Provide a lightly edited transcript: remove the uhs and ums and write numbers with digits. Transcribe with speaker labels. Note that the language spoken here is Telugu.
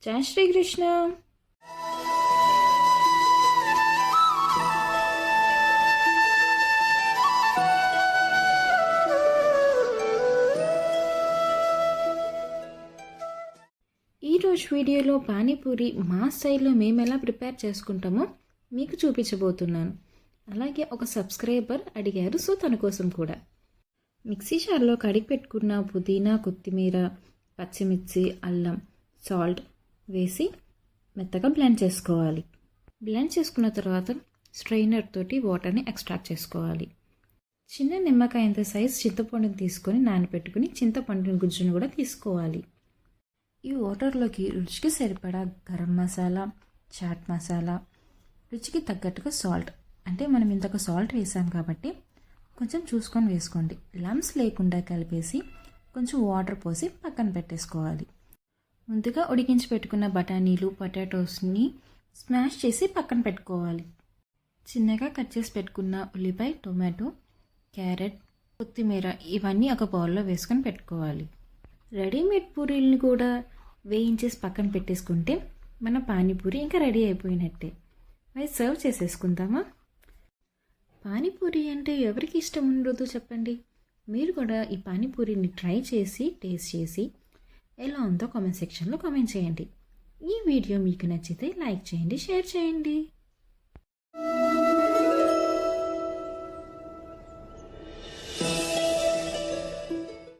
Speaker 1: జై శ్రీకృష్ణ. ఈరోజు వీడియోలో పానీపూరి మా స్టైల్లో మేము ఎలా ప్రిపేర్ చేసుకుంటామో మీకు చూపించబోతున్నాను. అలాగే ఒక సబ్స్క్రైబర్ అడిగారు, సో తన కోసం కూడా. మిక్సీ జార్లో కడిగి పెట్టుకున్న పుదీనా, కొత్తిమీర, పచ్చిమిర్చి, అల్లం, సాల్ట్ వేసి మెత్తగా బ్లెండ్ చేసుకోవాలి. బ్లెండ్ చేసుకున్న తర్వాత స్ట్రైనర్ తోటి వాటర్ని ఎక్స్ట్రాక్ట్ చేసుకోవాలి. చిన్న నిమ్మకాయంత సైజ్ చింతపండుని తీసుకొని నానబెట్టుకుని చింతపండు గుజ్జును కూడా తీసుకోవాలి. ఈ వాటర్లోకి రుచికి సరిపడా గరం మసాలా, చాట్ మసాలా, రుచికి తగ్గట్టుగా సాల్ట్, అంటే మనం ఇంతకు సాల్ట్ వేసాం కాబట్టి కొంచెం చూసుకొని వేసుకోండి. లమ్స్ లేకుండా కలిపేసి కొంచెం వాటర్ పోసి పక్కన పెట్టేసుకోవాలి. ముందుగా ఉడికించి పెట్టుకున్న బఠానీలు, పొటాటోస్ని స్మాష్ చేసి పక్కన పెట్టుకోవాలి. చిన్నగా కట్ చేసి పెట్టుకున్న ఉల్లిపాయ, టొమాటో, క్యారెట్, కొత్తిమీర ఇవన్నీ ఒక బౌల్లో వేసుకొని పెట్టుకోవాలి. రెడీమేడ్ పూరీలను కూడా వేయించేసి పక్కన పెట్టేసుకుంటే మన పానీపూరి ఇంకా రెడీ అయిపోయినట్టే. మరి సర్వ్ చేసేసుకుందామా? పానీపూరి అంటే ఎవరికి ఇష్టం ఉండదు చెప్పండి. మీరు కూడా ఈ పానీపూరిని ట్రై చేసి టేస్ట్ చేసి ఎలా ఉందో కామెంట్ సెక్షన్లో కామెంట్ చేయండి. ఈ వీడియో మీకు నచ్చితే లైక్ చేయండి, షేర్ చేయండి.